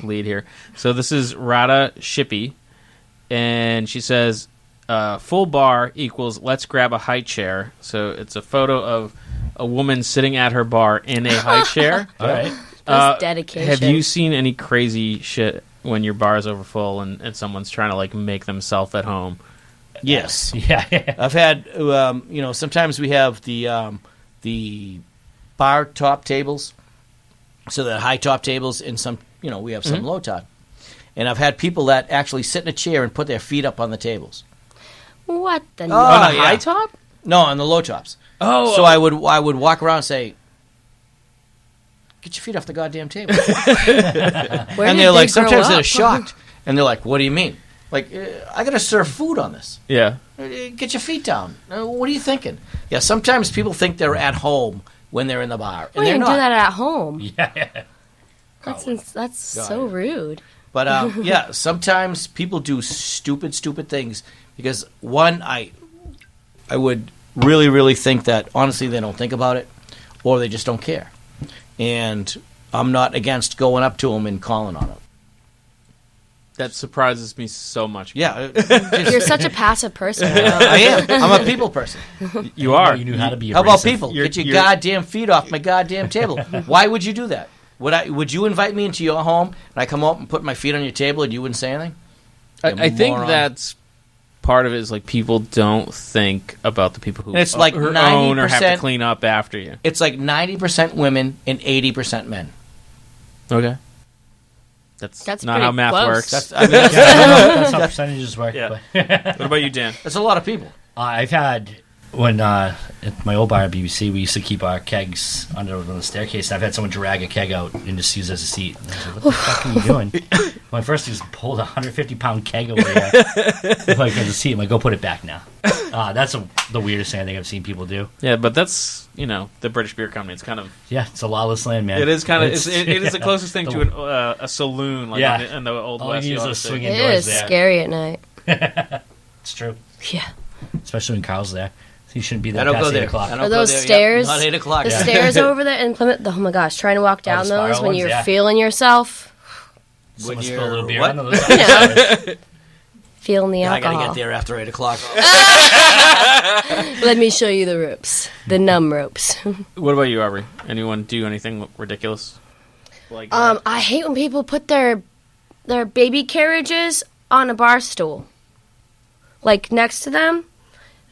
lead here. So this is Rada Shippey, and she says, "Full bar equals let's grab a high chair." So it's a photo of a woman sitting at her bar in a high chair. all right. That's dedication. Have you seen any crazy shit when your bar is overfull and someone's trying to like make themselves at home? Yes. Yeah. I've had, sometimes we have the bar top tables, so the high top tables, and some, we have some low top. And I've had people that actually sit in a chair and put their feet up on the tables. What the? On a yeah. high top? No, on the low tops. Oh, So I would walk around and say, "Get your feet off the goddamn table." Where And did they're like, they grow sometimes they're up? shocked, and they're like, "What do you mean? Like, I got to serve food on this. yeah. Get your feet down. What are you thinking?" Yeah, sometimes people think they're at home when they're in the bar, and Why they're you not. do that at home? Yeah. That's so rude. But yeah, sometimes people do stupid things because one, I would really think that honestly they don't think about it, or they just don't care. And I'm not against going up to them and calling on them. That surprises me so much. Yeah, You're such a passive person. I am. I'm a people person. You are. You knew how to be. How about abrasive. people? You're- Get your you're- goddamn feet off my goddamn table. Why would you do that? Would you invite me into your home and I come up and put my feet on your table and you wouldn't say anything? I think moron. that's part of it is like people don't think about the people who, And it's like who own or have to 90% clean up after you. It's like 90% women and 80% men. Okay. That's That's not pretty how math close. works. That's, I mean, that's, That's how percentages work. Yeah. But What about you, Dan? that's a lot of people. I've had when at my old bar at BBC, we used to keep our kegs under the staircase. And I've had someone drag a keg out and just use it as a seat. And I was like, "What the fuck are you doing?" My first thing is pulled a 150-pound keg over there, like as a seat. I'm like, "Go put it back now." That's the weirdest thing I think I've seen people do. Yeah, but that's the British Beer Company. It's kind of Yeah, it's a lawless land, man. it is kind of it It's- is the closest thing to a saloon, like Yeah. in the old All West. you you need is a ought to say. swing It indoors is there. scary at night. It's true, Yeah. especially when Carl's there. He shouldn't be there I don't past go 8 there. o'clock. I don't Are go those there. Yep, stairs? not 8 o'clock. The Yeah. stairs over there in Plymouth. Oh my gosh, trying to walk down spiral those when ones, you're yeah. feeling yourself, Someone you're- spill a little beer what? on those. feeling the I alcohol. gotta get there after 8 o'clock. Let me show you the ropes, the numb ropes. What about you, Aubrey? Anyone do anything ridiculous? Like I hate when people put their baby carriages on a bar stool, like next to them.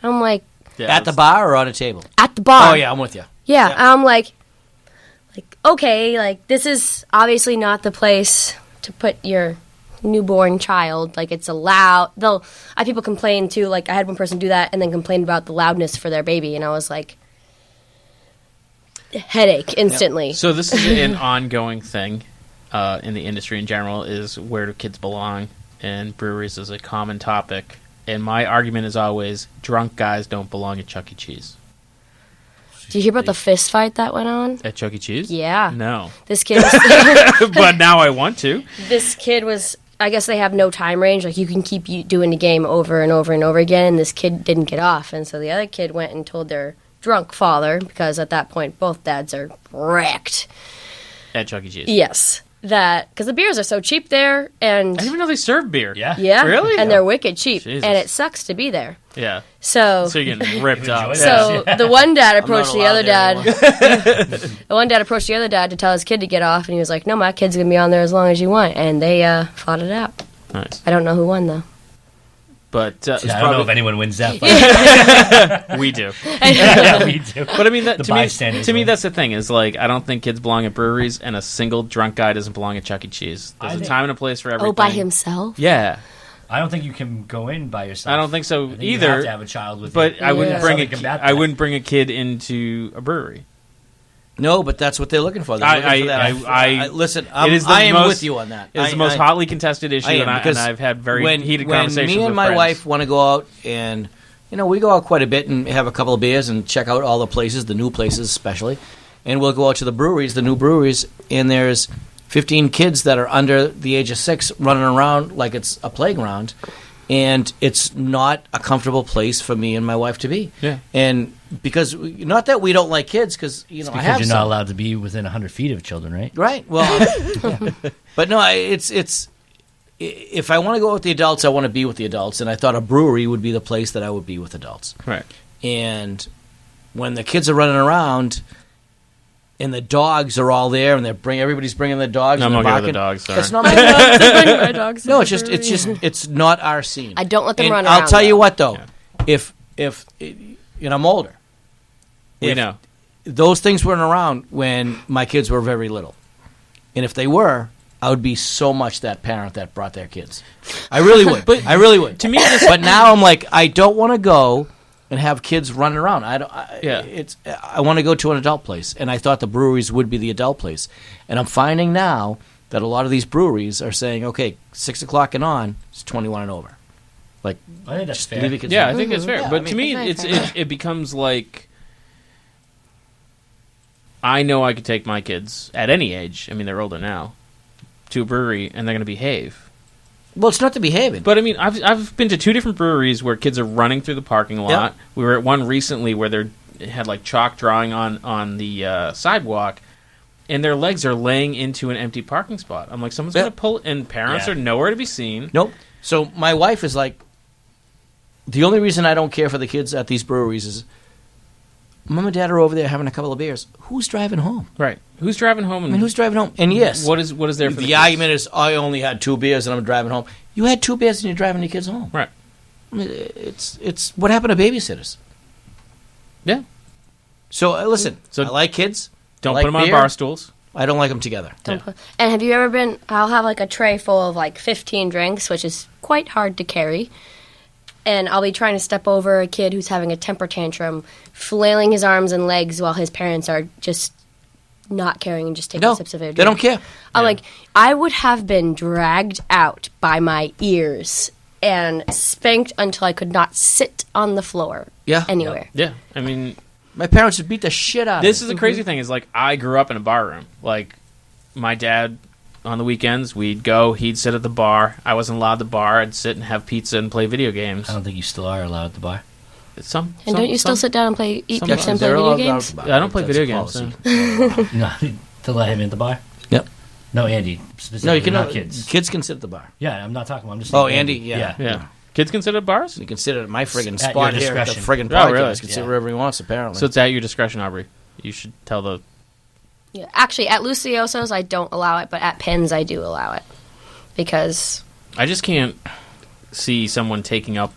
I'm like yeah, At the bar or on a table? at the bar. Oh yeah, I'm with you. Yeah, Yeah. I'm like okay, like this is obviously not the place to put your newborn child. Like it's allowed. I had people complain too. Like I had one person do that and then complain about the loudness for their baby, and I was like, headache instantly. So this is an ongoing thing in the industry in general. Is where do kids belong? And breweries is a common topic. And my argument is always drunk guys don't belong at Chuck E. Cheese. Did you hear about the fist fight that went on? At Chuck E. Cheese? Yeah. No. This kid was, But now I want to. this kid was, I guess they have no time range. Like you can keep doing the game over and over and over again. And this kid didn't get off. And so the other kid went and told their drunk father, because at that point both dads are wrecked. At Chuck E. Cheese. Yes. Because the beers are so cheap there. I And didn't even know they served beer. Yeah. yeah. Really? And they're wicked cheap. Jesus. And it sucks to be there. Yeah. So So you're getting ripped You up. enjoy So the one dad approached the allowed other there dad. The one dad approached the other dad to tell his kid to get off, and he was like, "No, my kid's gonna be on there as long as you want." And they fought it out. Nice. I don't know who won though. But Yeah, I don't know if anyone wins that, but we do. yeah, we do. But I mean, that, The to me, bystanders to me, win. that's the thing. Is like I don't think kids belong at breweries, and a single drunk guy doesn't belong at Chuck E. Cheese. There's I a think- time and a place for everything. Oh, by himself? Yeah, I don't think you can go in by yourself. I don't think so I think either. You have to have a child with But you. I wouldn't Yeah. bring Something combat I that. wouldn't bring a kid into a brewery. No, but that's what they're looking for. They're looking for that. Listen, it is the I am most- with you on that. It's the most hotly contested issue, I am, and because I've had very heated when conversations me and with my friends. wife want to go out, and we go out quite a bit and have a couple of beers and check out all the places, the new places especially, and we'll go out to the breweries, the new breweries, and there's 15 kids that are under the age of 6 running around like it's a playground, and it's not a comfortable place for me and my wife to be. Yeah. And because not that we don't like kids, because I Because have you're some. not allowed to be within 100 feet of children, right? Right. Well, but no, it's if I want to go with the adults, I want to be with the adults, and I thought a brewery would be the place that I would be with adults. Right. And when the kids are running around, and the dogs are all there, and everybody's bringing the dogs. No, I'm and okay they're with the barking. dogs. Sorry. That's not I my. love to bring my dogs. No, to the brewery. it's not our scene. I don't let them And run I'll around, tell you though. what, though, if I'm older, We if know. those things weren't around when my kids were very little, and if they were, I would be so much that parent that brought their kids. I really would. I really would. To me, But now I'm like, I don't want to go and have kids running around. Yeah. I want to go to an adult place, and I thought the breweries would be the adult place. And I'm finding now that a lot of these breweries are saying, okay, 6 o'clock and on, it's 21 and over. Like, I think that's fair. leave your kids yeah, I alone. think it's fair. Yeah, But I to mean- me, It's very fair. it becomes like I know I could take my kids at any age. I mean, they're older now to a brewery, and they're going to behave. Well, it's not the behaving. But I mean, I've been to 2 different breweries where kids are running through the parking lot. Yeah. We were at one recently where they had like chalk drawing on the sidewalk, and their legs are laying into an empty parking spot. I'm like, someone's Yeah. going to pull, and parents Yeah. are nowhere to be seen. Nope. So my wife is like, the only reason I don't care for the kids at these breweries is Mom and Dad are over there having a couple of beers. Who's driving home? Right? Who's driving home? I And mean, who's driving home? And yes, what is there for the the kids? argument is I only had 2 beers and I'm driving home. You had 2 beers and you're driving your kids home. Right. I mean, it's what happened to babysitters. Yeah. So listen, So I like kids. Don't I like put them on beer. bar stools. I don't like them together. Don't put- And have you ever been? I'll have like a tray full of like 15 drinks, which is quite hard to carry. And I'll be trying to step over a kid who's having a temper tantrum, flailing his arms and legs while his parents are just not caring and just taking No, sips of their drink. they don't care. I'm like, I would have been dragged out by my ears and spanked until I could not sit on the floor Yeah. anywhere. Yeah. I mean, My parents would beat the shit out of this me. is the crazy thing is like I grew up in a bar room. Like my dad on the weekends we'd go, he'd sit at the bar. I wasn't allowed at the bar. I'd sit and have pizza and play video games. I don't think you still are allowed at the bar. And don't you still sit down and eat some- pizza and play They're video allowed games? out. I don't play That's video games. policy. So. No, to let him in the bar. Yep. No, Andy. No, Specifically, you can. not kids. Kids can sit at the bar. Yeah, I'm not talking about. I'm just. Oh, saying Andy, yeah. Yeah. Kids can sit at bars? You can sit at my friggin' At your spot here at the discretion. friggin' Oh, podcast. really? He can sit Yeah. wherever he wants, apparently. So it's at your discretion, Aubrey. You should tell the... Yeah. Actually, at Lucioso's, I don't allow it, but at Pinz, I do allow it. Because I just can't see someone taking up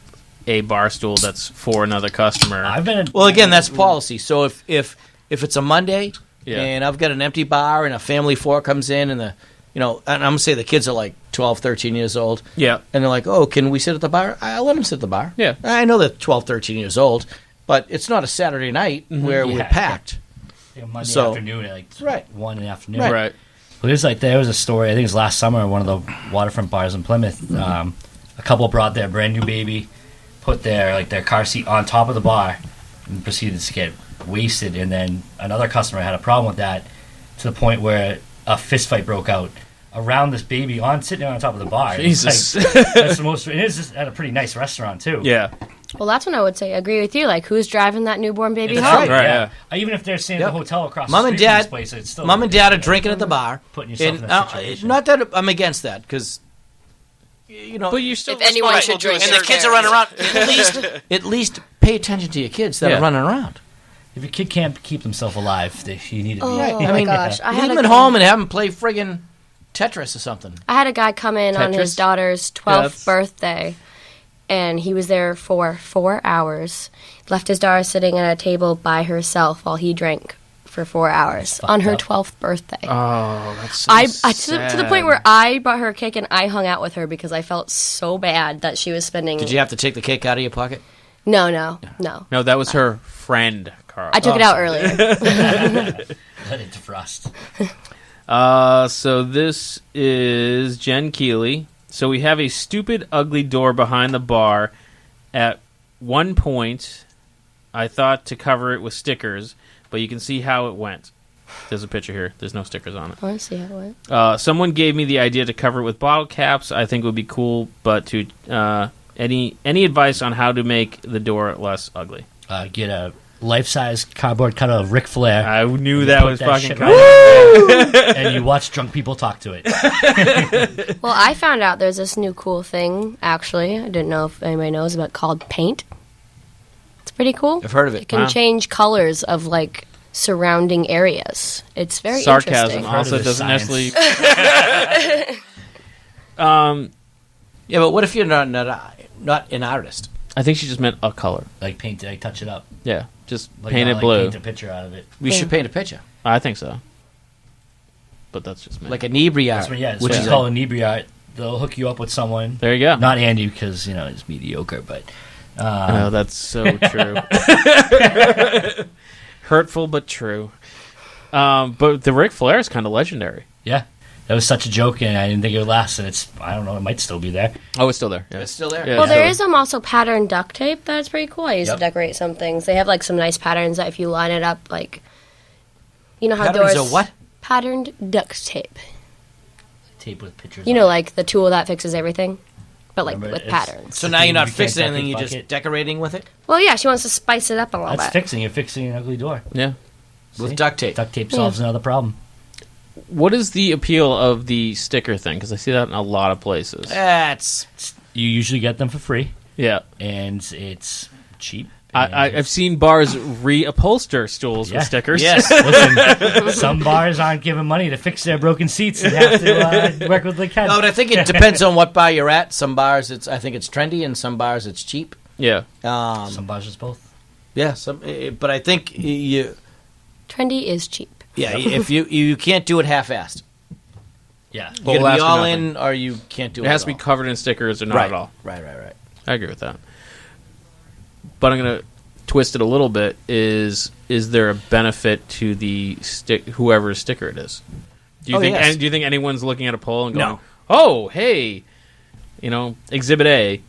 a bar stool that's for another customer. I've been. well, again, that's policy. So if it's a Monday Yeah. and I've got an empty bar and a family 4 comes in and and I'm going to say the kids are like 12, 13 years old. Yeah. And they're like, oh, can we sit at the bar? I'll let them sit at the bar. Yeah. I know they're 12, 13 years old, but it's not a Saturday night where we're Yeah. packed. Monday So- afternoon at like Right. 1 in the afternoon. Right. Well, there was a story. I think it was last summer. One of the waterfront bars in Plymouth. A couple brought their brand new baby, put their car seat on top of the bar, and proceeded to get wasted. And then another customer had a problem with that, to the point where a fist fight broke out around this baby sitting on top of the bar. It's Jesus. like, that's the most. It is just at a pretty nice restaurant too. Yeah. well, that's when I would say agree with you. Like, who's driving that newborn baby That's home? Right, yeah. Even if they're staying Yep. at the hotel across Mom the and street from Dad- this place, it's still Mom and Dad are drinking at the bar. putting yourself And in that situation. not that I'm against that, because, But you're still... If anyone should drink, and the kids are running around. at least pay attention to your kids that Yeah. are running around. If your kid can't keep himself alive, you need to be. Oh, Right. my I mean, gosh. I Leave had them a at guy- home and have them play friggin' Tetris or something. I had a guy come in on his Tetris? daughter's Yeah, 12th that's- birthday, and he was there for 4 hours. Left his daughter sitting at a table by herself while he drank for 4 hours fucked on her up. 12th birthday. Oh, that's so I sad. to the point where I bought her a cake and I hung out with her because I felt so bad that she was spending. Did you have to take the cake out of your pocket? No. No, that was her friend, Carl. I took it out earlier. Let it defrost. So this is Jen Keeley. So we have a stupid, ugly door behind the bar. At one point, I thought to cover it with stickers, but you can see how it went. There's a picture here. There's no stickers on it. I want to see how it went. Someone gave me the idea to cover it with bottle caps. I think it would be cool, but Any advice on how to make the door less ugly? Get a life-size cardboard cutout of Ric Flair. I knew and that put was that fucking shit coming. right there, and you watch drunk people talk to it. Well, I found out there's this new cool thing, actually. I didn't know if anybody knows about, called paint. It's pretty cool. I've heard of it. It can Wow. change colors of, like, surrounding areas. It's very Sarcasm interesting. also Heard of doesn't this necessarily. Yeah, but what if you're not an artist? I think she just meant a color. Like paint it, like touch it up. Yeah, just Like paint not, it like, blue. Paint a picture out of it. We should paint a picture. I think so. But that's just me. Like inebriate. That's what, yeah, it's which what is you call inebriate. They'll hook you up with someone. There you go. Not Andy because he's mediocre, but Oh, that's so true. Hurtful but true. But the Ric Flair is kind of legendary. yeah, that was such a joke, and I didn't think it would last. And I don't know, it might still be there. Oh, it's still there. Yeah. It's still there. Yeah. Well, there is also pattern duct tape that's pretty cool. I used Yep. to decorate some things. They have like some nice patterns that if you line it up, like, you know how Patterns doors of what? patterned duct tape. Tape with pictures. You on know, it. like the tool that fixes everything, but like Remember, with it's- patterns. So the now thing you're not you can't fixing duct anything, tape you're just bucket. decorating with it? Well, yeah, she wants to spice it up a little That's bit. fixing. You're fixing an ugly door. Yeah. With See? duct tape. Duct tape solves another problem. What is the appeal of the sticker thing? Because I see that in a lot of places. That's You usually get them for free, Yeah. and it's cheap. I've seen bars reupholster stools Yeah. with stickers. yes. Listen, some bars aren't giving money to fix their broken seats and have to work with the cat. No, but I think it depends on what bar you're at. Some bars, I think it's trendy, and some bars it's cheap. Yeah. Some bars just both. Yeah, but I think you, Trendy is cheap. yeah, if you can't do it half-assed. Yeah. You're Well, gonna last be or all nothing. in, or you can't do it. It has to at be all. covered in stickers or not right. at all. Right. I agree with that. But I'm going to twist it a little bit. Is there a benefit to the whoever's sticker it is? Do you Oh, think? yes. Do you think anyone's looking at a poll and going, No. "Oh, hey, Exhibit A.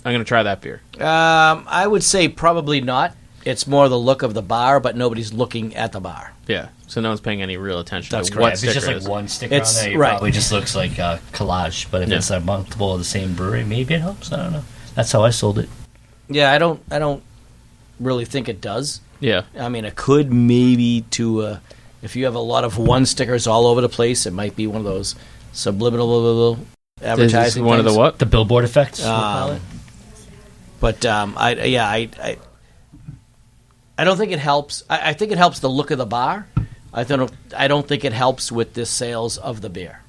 I'm going to try that beer." I would say probably not. It's more the look of the bar, but nobody's looking at the bar. Yeah. So no one's paying any real attention That's to correct. what If sticker it's just it like is. one sticker It's- on there, it right. probably just looks like a collage. But if Yeah. it's a multiple of the same brewery, maybe it helps. I don't know. That's how I sold it. Yeah, I don't really think it does. Yeah. I mean, it could maybe if you have a lot of one stickers all over the place, it might be one of those subliminal Is advertising. this one of the things. what? The billboard effect. we'll call it. But I don't think it helps. I think it helps the look of the bar. I don't think it helps with the sales of the beer.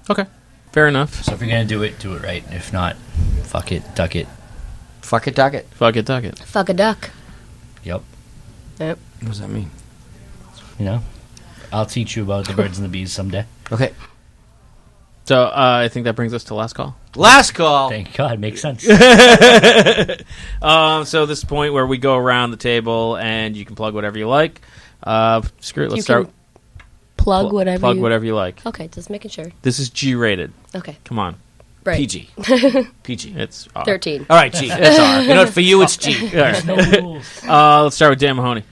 Okay. Fair enough. So if you're gonna do it right. If not, fuck it, duck it. Fuck it, duck it. Fuck it, duck it. Fuck a duck. Yep. Yep. What does that mean? I'll teach you about the birds and the bees someday. Okay. So I think that brings us to last call. Last call. Thank God, makes sense. So this is the point where we go around the table and you can plug whatever you like. Screw it. Let's You start. can plug whatever Plug you... whatever you like. Okay, just making sure. This is G-rated. Okay, Come on. right. PG. PG. It's R. 13. All right, G. It's R. You know what? For you, it's G. All right. No rules. Let's start with Dan Mahoney.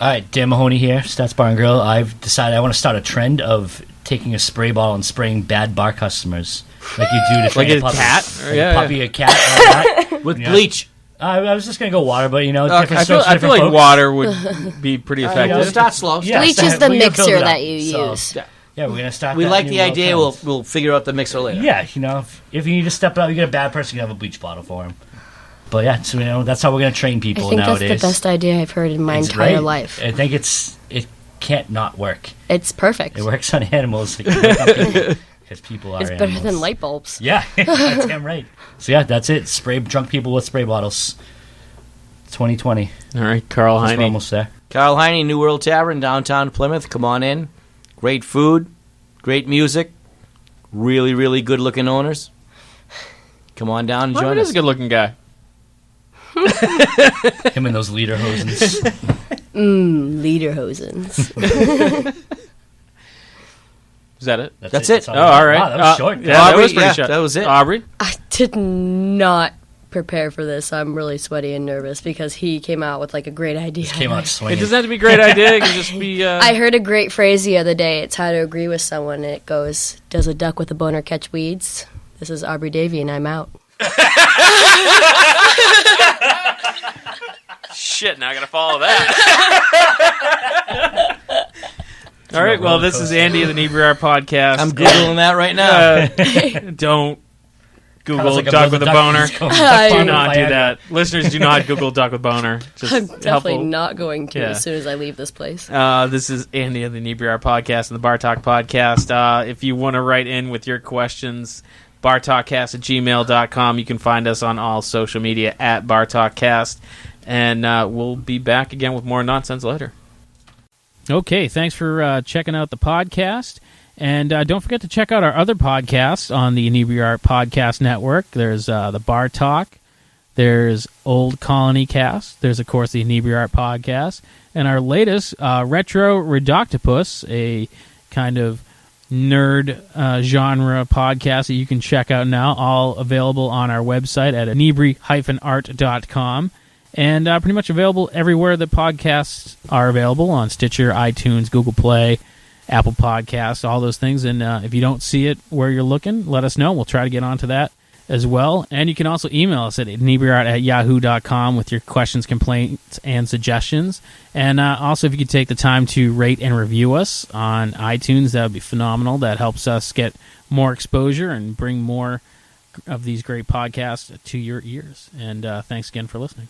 All right, Dan Mahoney here, Stats Bar and Grill. I've decided I want to start a trend of taking a spray bottle and spraying bad bar customers, like you do to train Like a a puppy. cat? Like Yeah, a puppy, a cat, or a cat. With Yeah. bleach. I was just gonna go water, but different I feel strokes for like different folks. water would be pretty effective. We'll start slow. Yeah, Bleach so is the we're gonna build mixer it up. that you So, use. Yeah, we're gonna start. We that like new the world idea. trend. We'll figure out the mixer later. Yeah, if you need to step it up, you get a bad person, you have a bleach bottle for him. But yeah, so that's how we're gonna train I people think nowadays. that's the best idea I've heard in my It's entire right. life. I think it can't not work. It's perfect. It works on animals because people are It's better animals. than light bulbs. Yeah, that's damn right. So yeah, that's it. Spray drunk people with spray bottles. 2020. All right, Carl We're Heine. almost there. Carl Heine, New World Tavern, downtown Plymouth. Come on in. Great food, great music, really, really good-looking owners. Come on down and Oh, join he us. is a good-looking guy. Him and those leader hosens. Lederhosens. Is that it? That's it. Oh, all right. Wow, that was short. Yeah, that Aubrey, was pretty yeah, short. that was it. Aubrey? I did not prepare for this. I'm really sweaty and nervous because he came out with like a great idea. Just came out It swinging. doesn't have to be a great idea. It can just be... I heard a great phrase the other day. It's how to agree with someone. And it goes, "Does a duck with a boner catch weeds?" This is Aubrey Davy, and I'm out. Shit, now I gotta follow that. All right, well, this is Andy of the Inebriar Podcast. I'm Googling that right now. Don't Google like a duck with a boner. Duck Do not do that. Listeners, do not Google duck with boner. Just I'm definitely helpful. not going to Yeah. as soon as I leave this place. This is Andy of the Inebriar Podcast and the Bar Talk Podcast. If you want to write in with your questions, bartalkcast@gmail.com. You can find us on all social media at bartalkcast. And we'll be back again with more nonsense later. Okay, thanks for checking out the podcast. And don't forget to check out our other podcasts on the Inebriar Podcast Network. There's the Bar Talk. There's Old Colony Cast. There's, of course, the Inebriar Podcast. And our latest, Retro Redoctopus, a kind of nerd genre podcast that you can check out now, all available on our website at inebri-art.com. And pretty much available everywhere that podcasts are available, on Stitcher, iTunes, Google Play, Apple Podcasts, all those things. And if you don't see it where you're looking, let us know. We'll try to get onto that as well. And you can also email us at inebriart@yahoo.com with your questions, complaints, and suggestions. And also, if you could take the time to rate and review us on iTunes, that would be phenomenal. That helps us get more exposure and bring more of these great podcasts to your ears. And thanks again for listening.